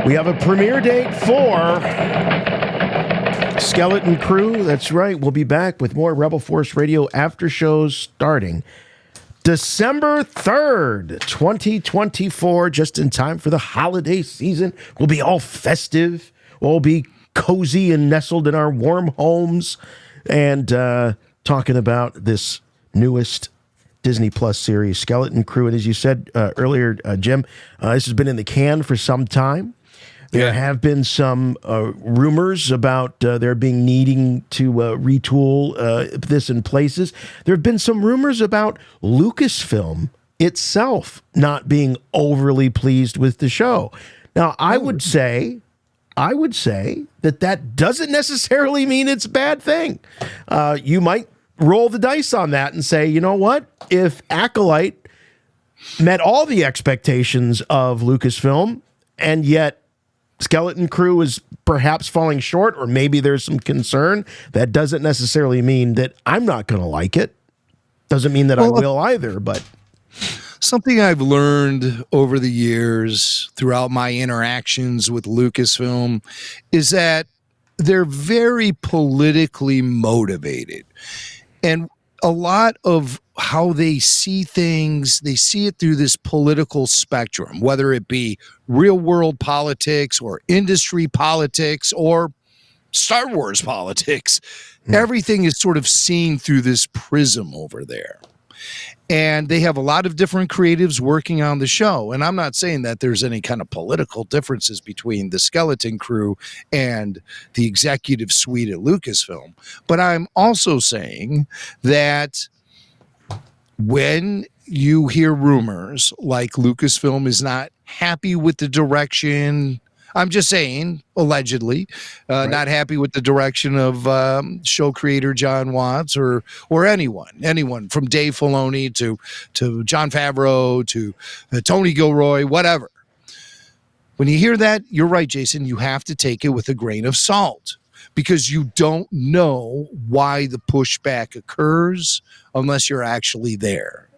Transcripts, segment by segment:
We have a premiere date for Skeleton Crew. That's right. We'll be back with more Rebel Force Radio after shows starting December 3rd, 2024, just in time for the holiday season. We'll be all festive. We'll be cozy and nestled in our warm homes and talking about this newest Disney Plus series, Skeleton Crew. And as you said earlier, Jim, this has been in the can for some time. There have been some rumors about there being needing to retool this in places. There have been some rumors about Lucasfilm itself not being overly pleased with the show. Now, I would say that doesn't necessarily mean it's a bad thing. You might roll the dice on that and say, you know what? If Acolyte met all the expectations of Lucasfilm and yet Skeleton Crew is perhaps falling short, or maybe there's some concern, that doesn't necessarily mean that I'm not going to like it. Doesn't mean that I will either, but something I've learned over the years throughout my interactions with Lucasfilm is that they're very politically motivated. And a lot of how they see things, they see it through this political spectrum, whether it be real world politics or industry politics or Star Wars politics. Everything is sort of seen through this prism over there. And they have a lot of different creatives working on the show. And I'm not saying that there's any kind of political differences between the Skeleton Crew and the executive suite at Lucasfilm. But I'm also saying that when you hear rumors like Lucasfilm is not happy with the direction, I'm just saying, allegedly, not happy with the direction of show creator John Watts or anyone from Dave Filoni to Jon Favreau to Tony Gilroy, whatever. When you hear that, you're right, Jason, you have to take it with a grain of salt because you don't know why the pushback occurs unless you're actually there.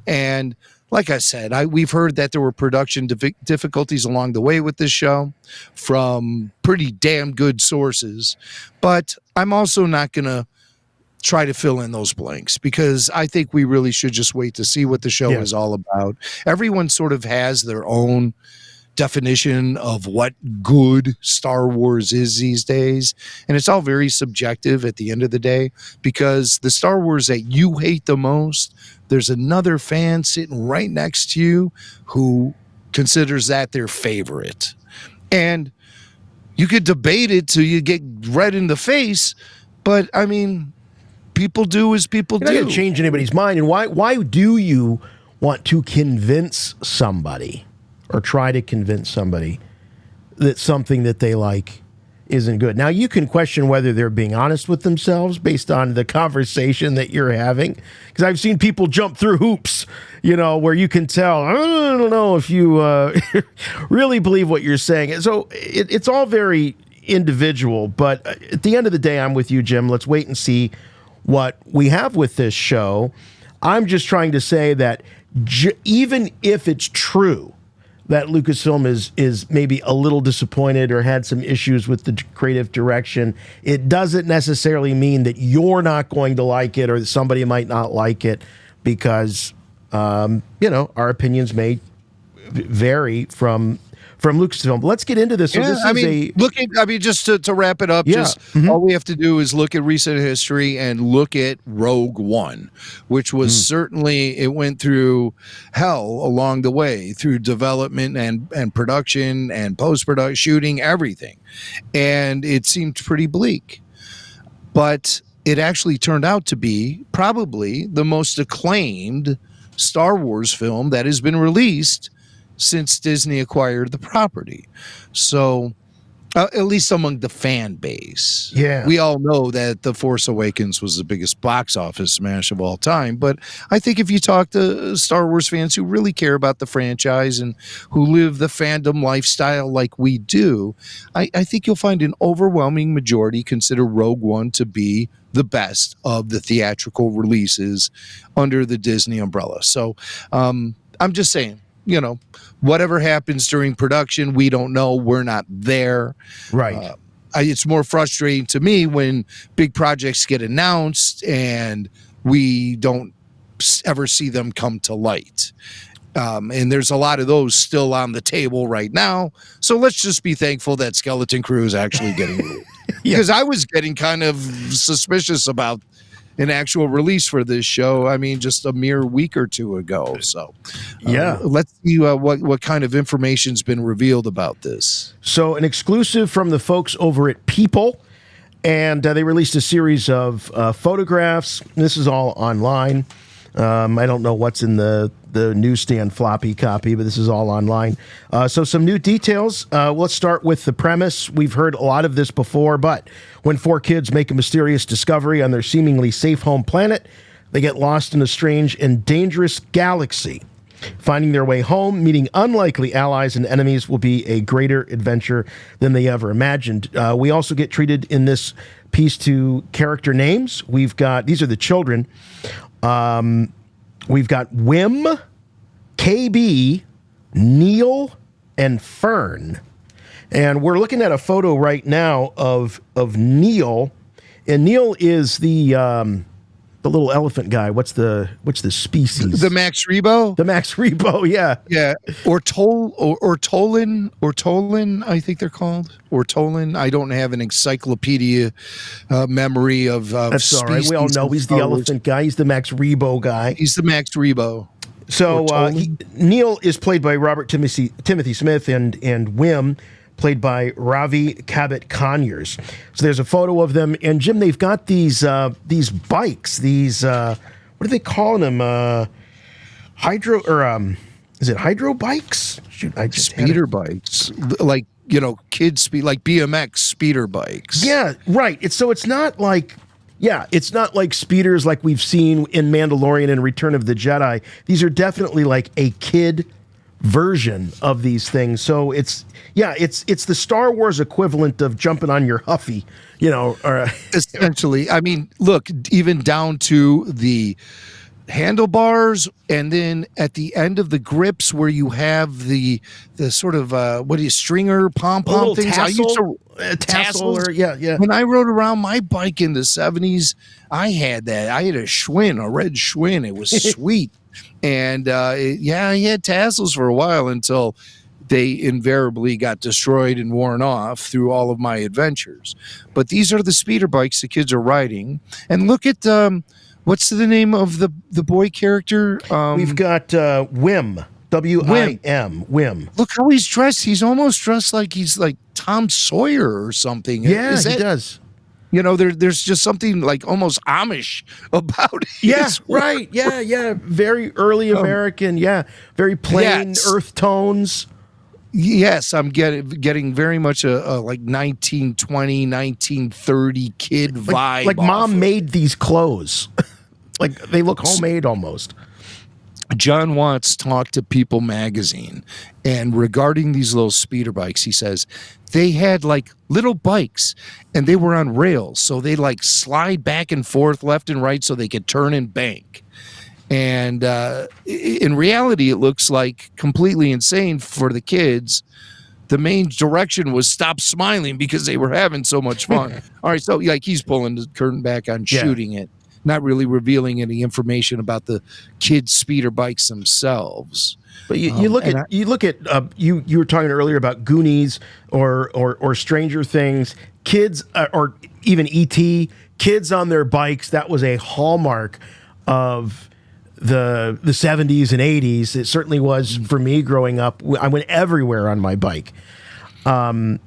And like I said, we've heard that there were production difficulties along the way with this show from pretty damn good sources. But I'm also not going to try to fill in those blanks because I think we really should just wait to see what the show is all about. Everyone sort of has their own definition of what good Star Wars is these days. And it's all very subjective at the end of the day because the Star Wars that you hate the most, there's another fan sitting right next to you who considers that their favorite. And you could debate it till you get red in the face, but I mean, people do as people do. You're not going to change anybody's mind. And why do you want to convince somebody or try to convince somebody that something that they like isn't good? Now, you can question whether they're being honest with themselves based on the conversation that you're having. Because I've seen people jump through hoops, where you can tell, I don't know if you really believe what you're saying. So it's all very individual. But at the end of the day, I'm with you, Jim. Let's wait and see what we have with this show. I'm just trying to say that even if it's true that Lucasfilm is maybe a little disappointed or had some issues with the creative direction, it doesn't necessarily mean that you're not going to like it or that somebody might not like it because, our opinions may vary from Lucasfilm. Let's get into this. So just to wrap it up, all we have to do is look at recent history and look at Rogue One, which was certainly, it went through hell along the way through development and production and post-production, shooting, everything. And it seemed pretty bleak. But it actually turned out to be probably the most acclaimed Star Wars film that has been released since Disney acquired the property. So at least among the fan base. Yeah. We all know that The Force Awakens was the biggest box office smash of all time. But I think if you talk to Star Wars fans who really care about the franchise and who live the fandom lifestyle like we do, I think you'll find an overwhelming majority consider Rogue One to be the best of the theatrical releases under the Disney umbrella. So I'm just saying, whatever happens during production, we don't know. We're not there. Right. It's more frustrating to me when big projects get announced and we don't ever see them come to light. And there's a lot of those still on the table right now. So let's just be thankful that Skeleton Crew is actually getting released. Because I was getting kind of suspicious about an actual release for this show. I mean, just a mere week or two ago. So let's see what kind of information's been revealed about this. So an exclusive from the folks over at People, and they released a series of photographs. This is all online. I don't know what's in the newsstand floppy copy, but this is all online. So some new details. Let's start with the premise. We've heard a lot of this before, but when 4 kids make a mysterious discovery on their seemingly safe home planet, they get lost in a strange and dangerous galaxy. Finding their way home, meeting unlikely allies and enemies will be a greater adventure than they ever imagined. We also get treated in this piece to character names. We've got, these are the children. We've got Wim, KB, Neil, and Fern. And we're looking at a photo right now of Neil. And Neil is the little elephant guy. What's the species? The Max Rebo? The Max Rebo, yeah. Yeah. Ortolan, I think they're called. Ortolan. I don't have an encyclopedia memory of That's all right. We all know he's the elephant guy. He's the Max Rebo guy. He's the Max Rebo. So Neil is played by Robert Timothy Smith, and Wim played by Ravi Cabot-Conyers. So there's a photo of them, and Jim, they've got these bikes. These what are they calling them? Hydro or is it hydro bikes? Shoot, I just speeder bikes, like kids speed, like BMX speeder bikes. Yeah, right. It's not like. Yeah, it's not like speeders like we've seen in Mandalorian and Return of the Jedi. These are definitely like a kid version of these things. So it's the Star Wars equivalent of jumping on your Huffy, essentially. I mean, look, even down to the handlebars, and then at the end of the grips where you have the sort of stringer pom things. Tassel, I used to tassel, or yeah. When I rode around my bike in the 70s, I had that. I had a Schwinn, a red Schwinn. It was sweet. And I had tassels for a while until they invariably got destroyed and worn off through all of my adventures. But these are the speeder bikes the kids are riding. And look at what's the name of the boy character? We've got Wim. W-I-M. Wim. Look how he's dressed. He's almost dressed like he's like Tom Sawyer or something. Yeah, he does. There's just something like almost Amish about it. Yeah, right. Yeah. Very early American. Yeah. Very plain earth tones. Yes, I'm getting very much a like 1920, 1930 kid vibe. Like mom made these clothes. Like they look homemade almost. John Watts talked to People magazine, and regarding these little speeder bikes, he says they had like little bikes and they were on rails. So they like slide back and forth left and right so they could turn and bank. And in reality, it looks like completely insane for the kids. The main direction was stop smiling because they were having so much fun. All right. So like he's pulling the curtain back on shooting it, not really revealing any information about the kids' speeder bikes themselves. But you look at you were talking earlier about Goonies or Stranger Things. Kids or even E.T. Kids on their bikes. That was a hallmark of the 70s and 80s. It certainly was for me growing up. I went everywhere on my bike. And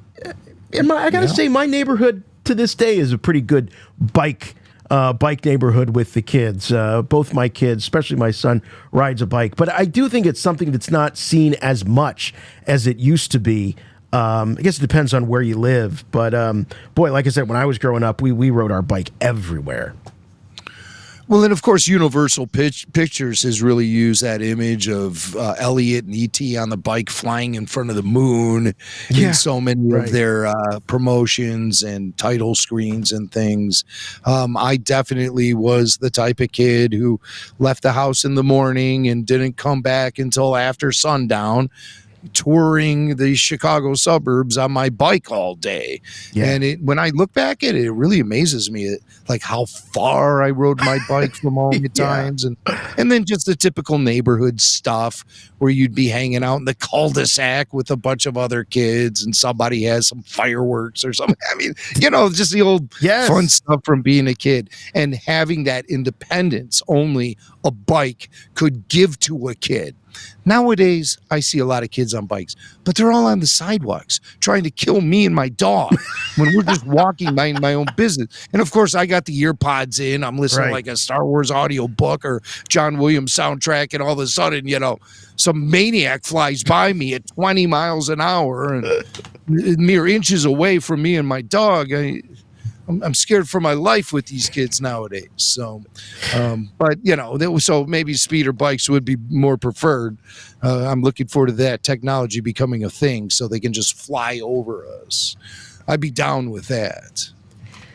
I gotta say, my neighborhood to this day is a pretty good bike neighborhood with the kids. Both my kids, especially my son, rides a bike. But I do think it's something that's not seen as much as it used to be. I guess it depends on where you live. But boy, like I said, when I was growing up, we rode our bike everywhere. Well, and of course, Universal Pictures has really used that image of Elliot and E.T. on the bike flying in front of the moon in so many of their promotions and title screens and things. I definitely was the type of kid who left the house in the morning and didn't come back until after sundown, touring the Chicago suburbs on my bike all day. And when I look back at it, it really amazes me like how far I rode my bike from home at times. And then just the typical neighborhood stuff where you'd be hanging out in the cul-de-sac with a bunch of other kids and somebody has some fireworks or something. I mean, just the old fun stuff from being a kid and having that independence only a bike could give to a kid. Nowadays, I see a lot of kids on bikes, but they're all on the sidewalks trying to kill me and my dog when we're just walking minding my own business. And of course, I got the ear pods in. I'm listening like a Star Wars audio book or John Williams soundtrack, and all of a sudden, some maniac flies by me at 20 miles an hour and mere inches away from me and my dog. I'm scared for my life with these kids nowadays. So, but so maybe speeder bikes would be more preferred. I'm looking forward to that technology becoming a thing so they can just fly over us. I'd be down with that.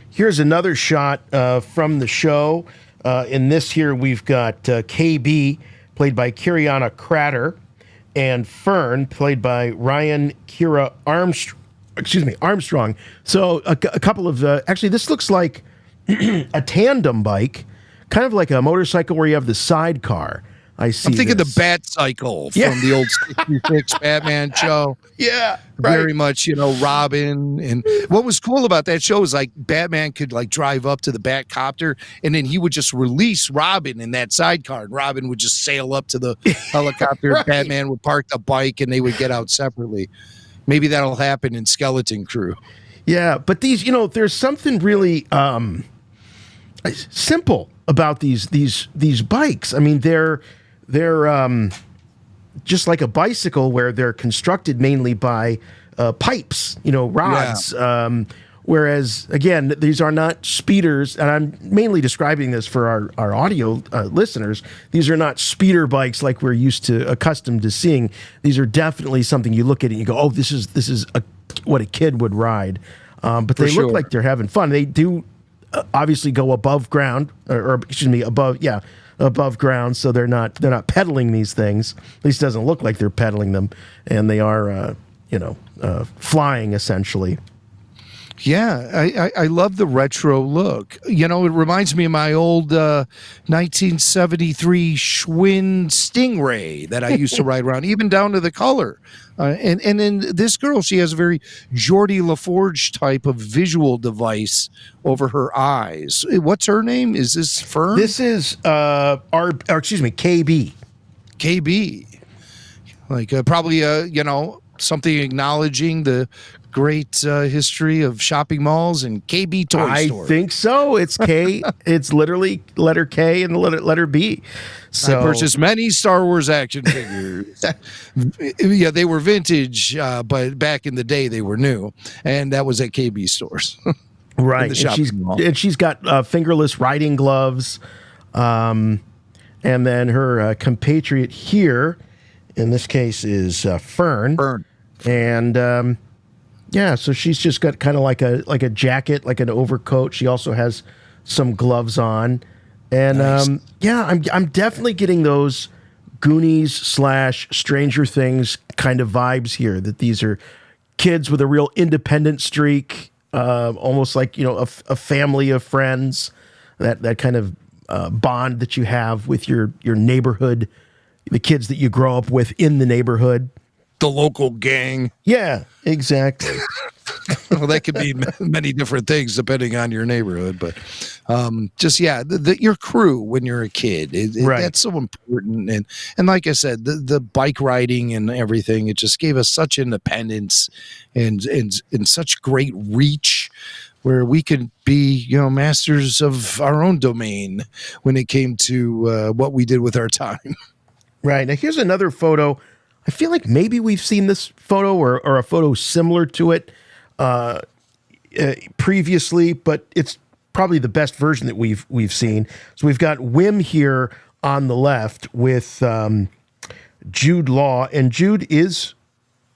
Here's another shot from the show. In this here, we've got KB, played by Kiriana Crater, and Fern, played by Ryan Kira Armstrong. So a couple of actually, this looks like a tandem bike, kind of like a motorcycle where you have the sidecar. I'm thinking the Bat Cycle from the old 66 Batman show. Yeah, very much, Robin. And what was cool about that show is like Batman could like drive up to the Batcopter and then he would just release Robin in that sidecar. And Robin would just sail up to the helicopter. Batman would park the bike and they would get out separately. Maybe that'll happen in Skeleton Crew. Yeah, but these, there's something really simple about these bikes. I mean, they're just like a bicycle where they're constructed mainly by pipes, rods. Yeah. Whereas, again, these are not speeders, and I'm mainly describing this for our audio listeners. These are not speeder bikes like we're accustomed to seeing. These are definitely something you look at it and you go, oh, this is what a kid would ride. But they look like they're having fun. They do obviously go above ground, above ground, so they're not pedaling these things. At least it doesn't look like they're pedaling them, and they are flying essentially. Yeah, I love the retro look. It reminds me of my old 1973 Schwinn Stingray that I used to ride around, even down to the color. And then this girl, she has a very Geordie LaForge type of visual device over her eyes. What's her name? Is this Fern? This is KB. KB. Like probably something acknowledging the great history of shopping malls and KB toy stores. I think so. It's K. It's literally letter K and the letter B. So I purchased many Star Wars action figures. Yeah, they were vintage, but back in the day they were new, and that was at KB stores. Right. And she's got fingerless riding gloves, and then her compatriot here, in this case, is Fern. And yeah, so she's just got kind of like a jacket, like an overcoat. She also has some gloves on, and nice. I'm definitely getting those Goonies / Stranger Things kind of vibes here. That these are kids with a real independent streak, almost like a family of friends. That kind of bond that you have with your neighborhood, the kids that you grow up with in the neighborhood. The local gang. Yeah, exactly. Well, that could be many different things depending on your neighborhood, but your crew when you're a kid, right. That's so important. And like I said, the bike riding and everything, it just gave us such independence and such great reach where we could be, masters of our own domain when it came to what we did with our time. Right. Now, here's another photo. I feel like maybe we've seen this photo or a photo similar to it previously, but it's probably the best version that we've seen. So we've got Wim here on the left with Jude Law, and Jude is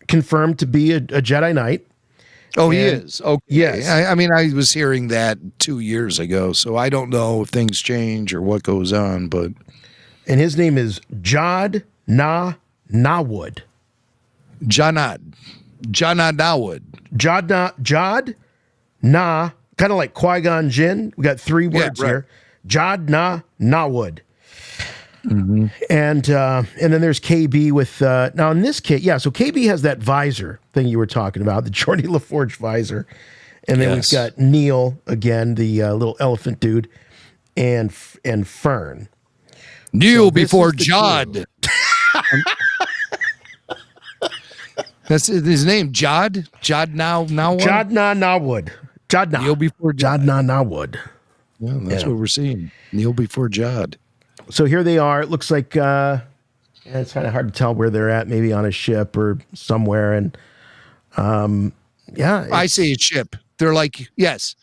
confirmed to be a Jedi Knight. Oh, he is. Okay. Yes. I mean, I was hearing that 2 years ago, so I don't know if things change or what goes on, but. And his name is Jod Nawud. Janad Nawud. Jod Na, kind of like Qui-Gon Jinn. We got 3 words here. Jod Nawud. Mm-hmm. And then there's KB with now in this kit, so KB has that visor thing you were talking about, the Geordie LaForge visor, and then we've got Neil again, the little elephant dude, and Fern. Neil before Jod. That's his name, Jod. Jod Nawud. Jod Nawud. Jod Na. Neil before Jod Nawud. Yeah, that's what we're seeing. Neil before Jod. So here they are. It looks like it's kind of hard to tell where they're at, maybe on a ship or somewhere. And I say a ship. They're like, yes,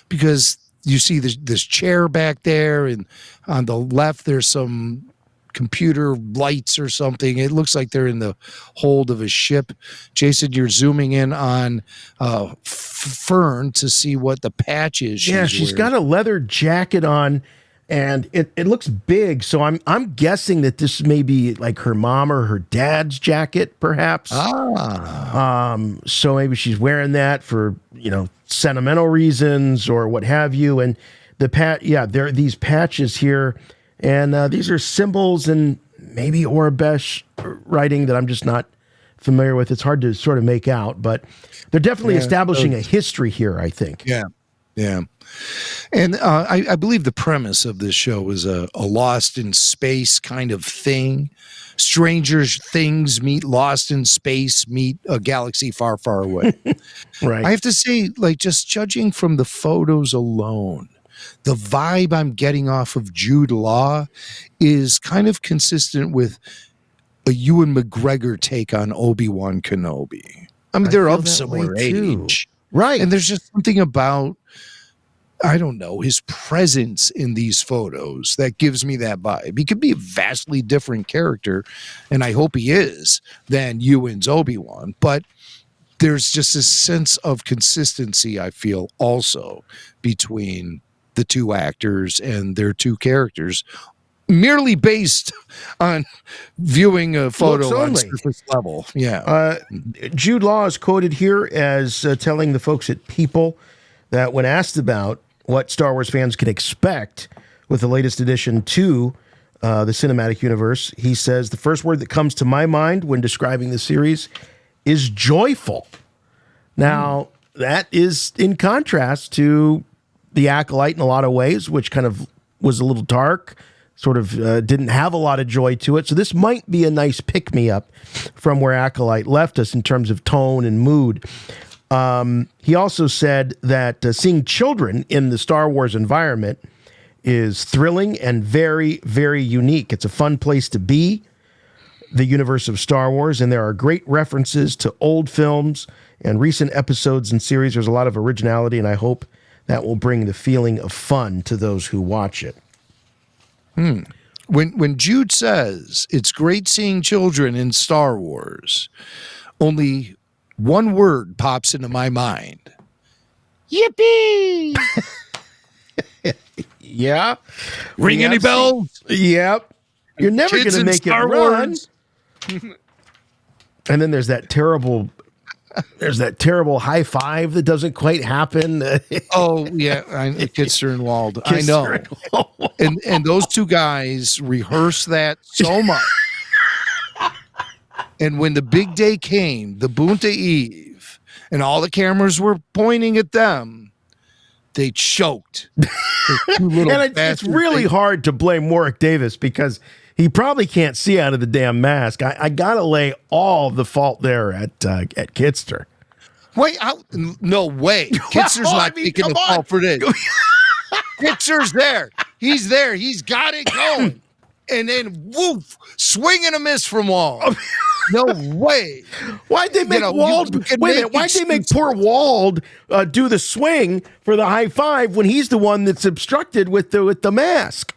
because you see this chair back there, and on the left there's some computer lights or something. It looks like they're in the hold of a ship. Jason, you're zooming in on Fern to see what the patch is. She's got a leather jacket on. And it looks big, so I'm guessing that this may be like her mom or her dad's jacket, perhaps. So maybe she's wearing that for sentimental reasons or what have you. And there are these patches here, and these are symbols and maybe Orabesh writing that I'm just not familiar with. It's hard to sort of make out, but they're definitely establishing a history here, I think. Yeah. And I believe the premise of this show is a Lost in Space kind of thing. Stranger Things meet Lost in Space meet a galaxy far, far away. Right. I have to say, like, just judging from the photos alone, the vibe I'm getting off of Jude Law is kind of consistent with a Ewan McGregor take on Obi-Wan Kenobi. I mean, they're of similar age. Right. And there's just something about, I don't know, his presence in these photos that gives me that vibe. He could be a vastly different character, and I hope he is, than Ewan's Obi-Wan. But there's just a sense of consistency, I feel, also between the two actors and their two characters, merely based on viewing a photo on surface level. Yeah. Jude Law is quoted here as telling the folks at People that when asked about what Star Wars fans can expect with the latest addition to the cinematic universe, he says, the first word that comes to my mind when describing the series is joyful. Now, that is in contrast to The Acolyte in a lot of ways, which kind of was a little dark, sort of didn't have a lot of joy to it. So this might be a nice pick-me-up from where Acolyte left us in terms of tone and mood. He also said that seeing children in the Star Wars environment is thrilling and very, very unique. It's a fun place to be, the universe of Star Wars, and there are great references to old films and recent episodes and series. There's a lot of originality, and I hope that will bring the feeling of fun to those who watch it. When Jude says it's great seeing children in Star Wars, only one word pops into my mind. Yippee! Yeah. Ring any bells? Yep. You're never going to make Star it run. Wars. And then there's that terrible high five that doesn't quite happen. Oh, yeah. Kitster and Wald. I know. And those two guys rehearsed that so much. And when the big day came, the Boonta Eve, and all the cameras were pointing at them, they choked. And it's really hard to blame Warwick Davis because he probably can't see out of the damn mask. I got to lay all the fault there at Kitster. Wait, no way. Kitster's not taking the fault for this. Kitster's there. He's there. He's got it going. And then, woof, swing and a miss from Wall. No way. Why'd they make Wald? Wait a minute. Why'd they make poor Wald do the swing for the high five when he's the one that's obstructed with the mask?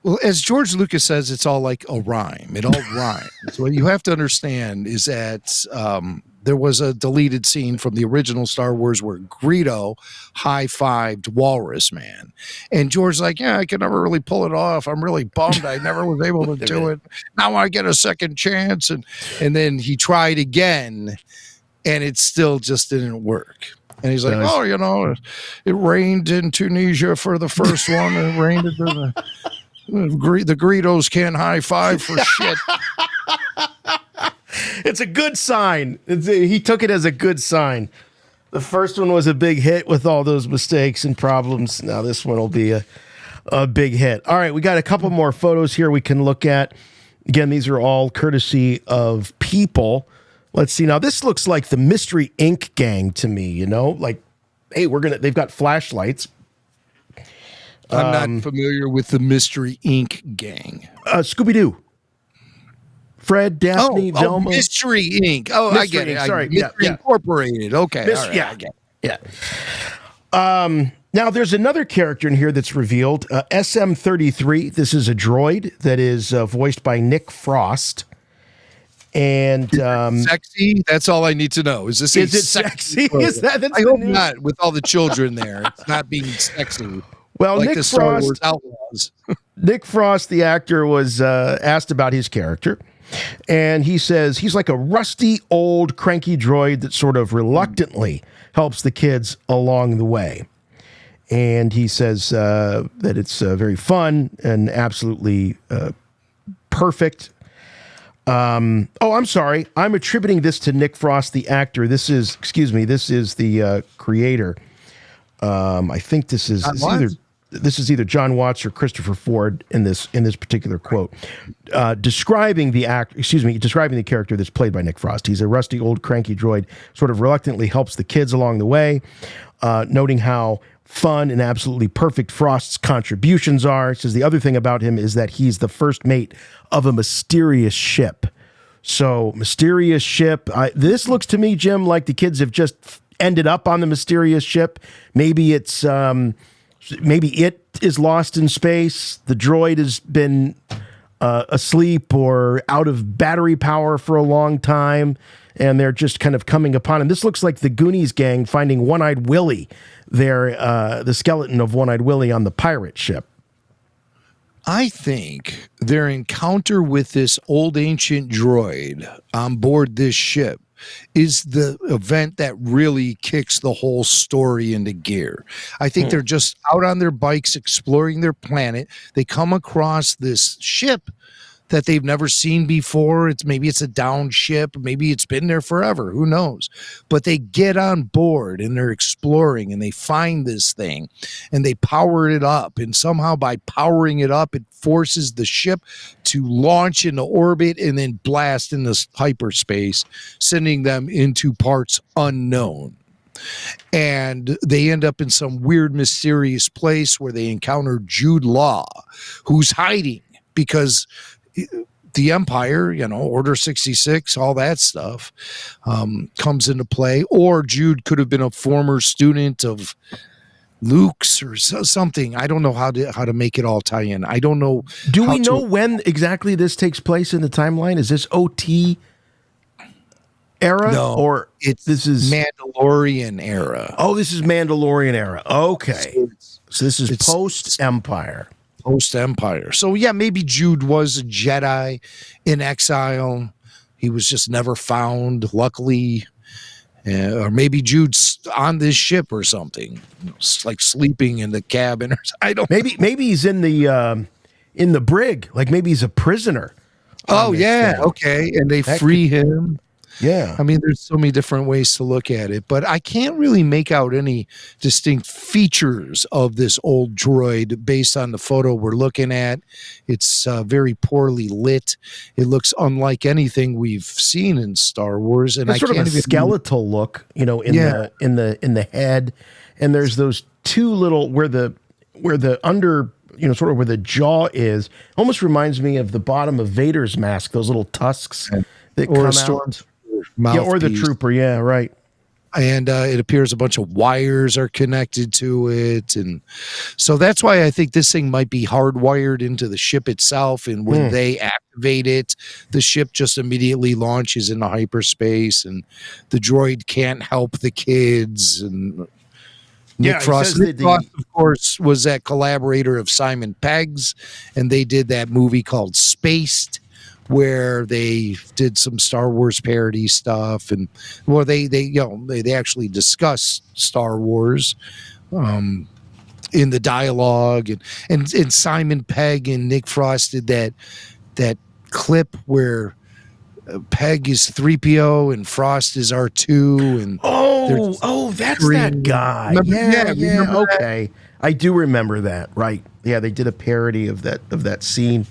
Well, as George Lucas says, it's all like a rhyme. It all rhymes. What you have to understand is that there was a deleted scene from the original Star Wars where Greedo high-fived Walrus Man. And George's like, yeah, I could never really pull it off. I'm really bummed. I never was able to do it. Now I get a second chance. And then he tried again, and it still just didn't work. And he's like, oh, it rained in Tunisia for the first one. It rained at the Greedos can't high five for shit. It's a good sign. He took it as a good sign. The first one was a big hit with all those mistakes and problems. Now this one will be a big hit. All right, we got a couple more photos here we can look at. Again, these are all courtesy of people. Let's see. Now this looks like the Mystery Inc. gang to me, like, hey, they've got flashlights. I'm not familiar with the Mystery Inc. gang. Scooby-Doo. Fred, Daphne, Velma. Mystery Inc. Oh, Mystery I get it. Inc. Sorry. Mystery Incorporated. Okay. All right, I get it. Yeah. Now, there's another character in here that's revealed. SM-33. This is a droid that is voiced by Nick Frost. And sexy. That's all I need to know. Is this is it sexy? Is that? I hope not. With all the children there, it's not being sexy. Well, like Nick the Star Frost, Wars Outlaws. Nick Frost, the actor, was asked about his character, and he says he's like a rusty, old, cranky droid that sort of reluctantly helps the kids along the way. And he says that it's very fun and absolutely perfect. I'm sorry. I'm attributing this to Nick Frost, the actor. This is the creator. I think this is either John Watts or Christopher Ford in this particular quote, describing the character that's played by Nick Frost. He's a rusty, old, cranky droid, sort of reluctantly helps the kids along the way, noting how fun and absolutely perfect Frost's contributions are. He says the other thing about him is that he's the first mate of a mysterious ship. So, mysterious ship. This looks to me, Jim, like the kids have just ended up on the mysterious ship. Maybe it is lost in space. The droid has been asleep or out of battery power for a long time, and they're just kind of coming upon him. This looks like the Goonies gang finding One-Eyed Willie, the skeleton of One-Eyed Willie on the pirate ship. I think their encounter with this old ancient droid on board this ship is the event that really kicks the whole story into gear. I think they're just out on their bikes exploring their planet. They come across this ship that they've never seen before. Maybe it's a down ship, maybe it's been there forever, who knows? But they get on board and they're exploring and they find this thing and they power it up, and somehow by powering it up, it forces the ship to launch into orbit and then blast into hyperspace, sending them into parts unknown. And they end up in some weird, mysterious place where they encounter Jude Law, who's hiding because the Empire, Order 66, all that stuff comes into play. Or Jude could have been a former student of Luke's or something. I don't know how to make it all tie in. I don't know. Do we know when exactly this takes place in the timeline? Is this OT era? No, or this is Mandalorian era. Oh, this is Mandalorian era. Okay. So this is post-Empire. Post-Empire. So yeah, maybe Jude was a Jedi in exile. He was just never found, luckily. Or maybe Jude's on this ship or something, like sleeping in the cabin. Or I don't. Maybe he's in the brig. Like maybe he's a prisoner. Oh yeah, okay. And they free him. Yeah. I mean, there's so many different ways to look at it, but I can't really make out any distinct features of this old droid based on the photo we're looking at. It's very poorly lit. It looks unlike anything we've seen in Star Wars, and it's sort of a skeletal look, in the head. And there's those two little where the under, sort of where the jaw is, almost reminds me of the bottom of Vader's mask. Those little tusks that or a come out. stormtrooper Yeah, or the mouthpiece. trooper. Yeah, right. And it appears a bunch of wires are connected to it, and so that's why I think this thing might be hardwired into the ship itself. And when they activate it, the ship just immediately launches into hyperspace, and the droid can't help the kids. And Yeah, Nick he Frost, says that of course, was that collaborator of Simon Pegg's, and they did that movie called Spaced, where they did some Star Wars parody stuff, and well, they actually discussed Star Wars in the dialogue, and Simon Pegg and Nick Frost did that clip where Pegg is 3PO and Frost is R2, and that's that screaming. guy. Remember? Yeah, Remember that? okay. I do remember that. Right. Yeah, they did a parody of that scene.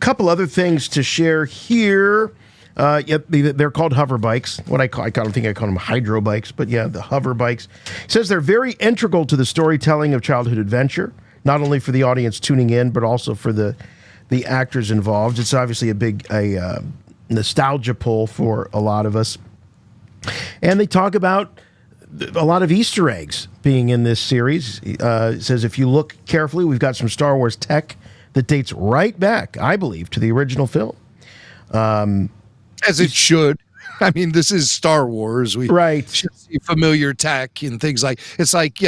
Couple other things to share here. Yep, they're called hover bikes. I don't think I call them hydro bikes, but yeah, the hover bikes. It says they're very integral to the storytelling of childhood adventure, not only for the audience tuning in, but also for the actors involved. It's obviously a big nostalgia pull for a lot of us. And they talk about a lot of Easter eggs being in this series. It says if you look carefully, we've got some Star Wars tech that dates right back, I believe, to the original film. As it should. I mean, this is Star Wars. We should see familiar tech and things like it's like,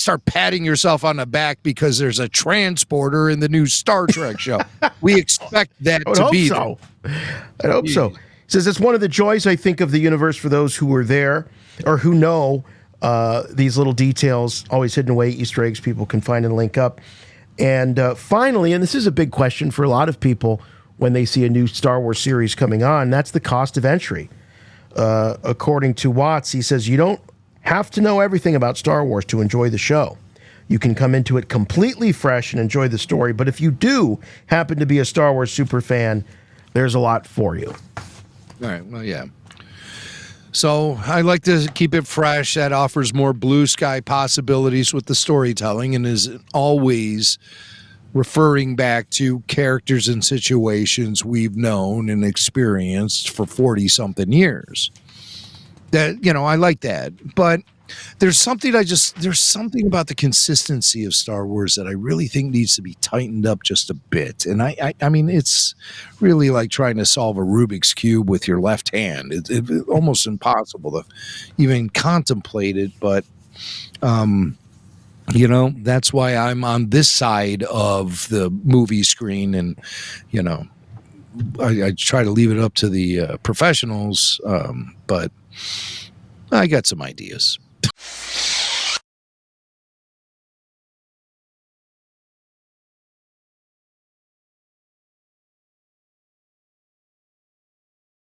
start patting yourself on the back because there's a transporter in the new Star Trek show. We expect that to be so. I hope so. It says it's one of the joys, I think, of the universe for those who were there or who know these little details, always hidden away, Easter eggs people can find and link up. And finally, and this is a big question for a lot of people when they see a new Star Wars series coming on, that's the cost of entry. According to Watts, he says, you don't have to know everything about Star Wars to enjoy the show. You can come into it completely fresh and enjoy the story. But if you do happen to be a Star Wars super fan, there's a lot for you. All right. Well, yeah. So I like to keep it fresh. That offers more blue sky possibilities with the storytelling and is always referring back to characters and situations we've known and experienced for 40-something years. That, I like that. But there's something about the consistency of Star Wars that I really think needs to be tightened up just a bit. And I mean, it's really like trying to solve a Rubik's Cube with your left hand. It's almost impossible to even contemplate it. But, that's why I'm on this side of the movie screen. And, I try to leave it up to the professionals. But I got some ideas.